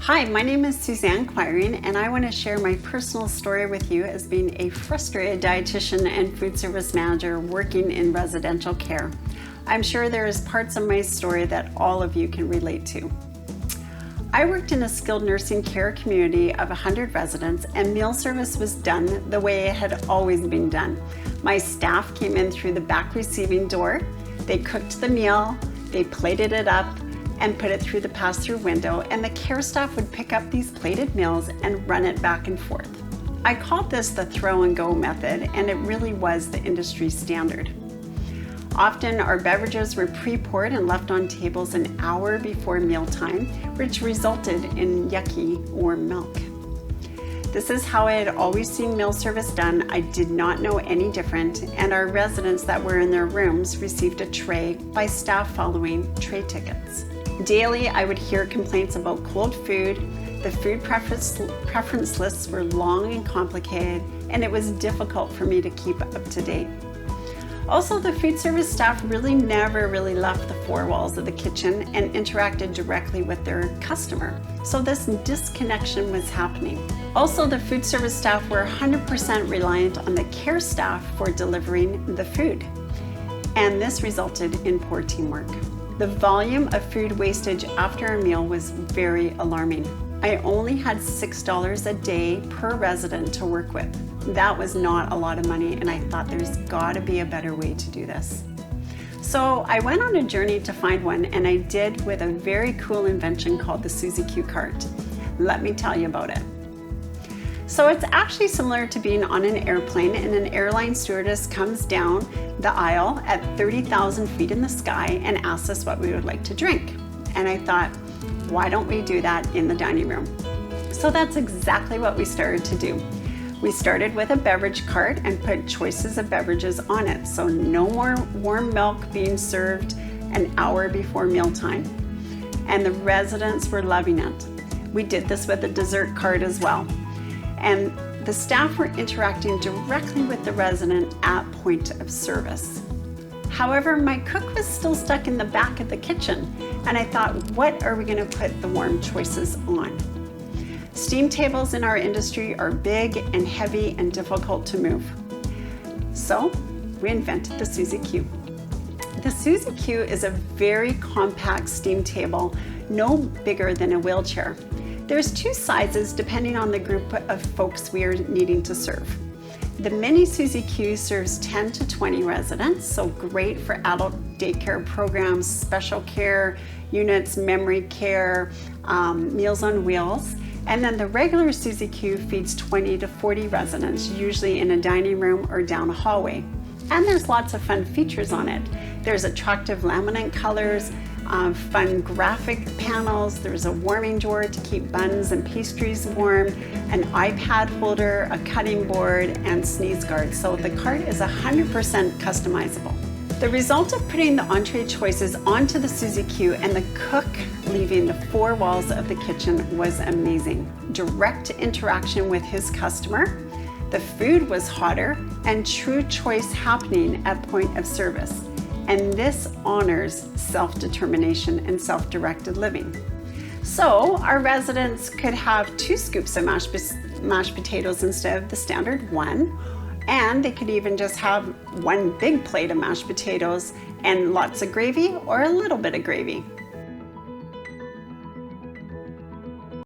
Hi, my name is Suzanne Quiring, and I want to share my personal story with you as being a frustrated dietitian and food service manager working in residential care. I'm sure there is parts of my story that all of you can relate to. I worked in a skilled nursing care community of 100 residents, and meal service was done the way it had always been done. My staff came in through the back receiving door, they cooked the meal, they plated it up, and put it through the pass-through window, and the care staff would pick up these plated meals and run it back and forth. I called this the throw and go method, and it really was the industry standard. Often our beverages were pre-poured and left on tables an hour before mealtime, which resulted in yucky warm milk. This is how I had always seen meal service done. I did not know any different, and our residents that were in their rooms received a tray by staff following tray tickets. Daily, I would hear complaints about cold food. The food preference lists were long and complicated, and it was difficult for me to keep up to date. Also, the food service staff never left the four walls of the kitchen and interacted directly with their customer. So this disconnection was happening. Also, the food service staff were 100% reliant on the care staff for delivering the food. And this resulted in poor teamwork. The volume of food wastage after a meal was very alarming. I only had $6 a day per resident to work with. That was not a lot of money, and I thought there's gotta be a better way to do this. So I went on a journey to find one, and I did with a very cool invention called the SuzyQ cart. Let me tell you about it. So it's actually similar to being on an airplane, and an airline stewardess comes down the aisle at 30,000 feet in the sky and asks us what we would like to drink. And I thought, why don't we do that in the dining room? So that's exactly what we started to do. We started with a beverage cart and put choices of beverages on it, so no more warm milk being served an hour before mealtime. And the residents were loving it. We did this with a dessert cart as well. And the staff were interacting directly with the resident at point of service. However, my cook was still stuck in the back of the kitchen, and I thought, what are we going to put the warm choices on? Steam tables in our industry are big and heavy and difficult to move. So we invented the SuzyQ. The SuzyQ is a very compact steam table, no bigger than a wheelchair. There's two sizes depending on the group of folks we are needing to serve. The mini SuzyQ serves 10 to 20 residents, so great for adult daycare programs, special care units, memory care, Meals on Wheels. And then the regular SuzyQ feeds 20 to 40 residents, usually in a dining room or down a hallway. And there's lots of fun features on it. There's attractive laminate colors, fun graphic panels, there's a warming drawer to keep buns and pastries warm, an iPad holder, a cutting board, and sneeze guards. So the cart is 100% customizable. The result of putting the entree choices onto the SuzyQ and the cook leaving the four walls of the kitchen was amazing. Direct interaction with his customer, the food was hotter, and true choice happening at point of service. And this honors self-determination and self-directed living. So our residents could have 2 scoops of mashed potatoes instead of the standard 1, and they could even just have 1 big plate of mashed potatoes and lots of gravy or a little bit of gravy.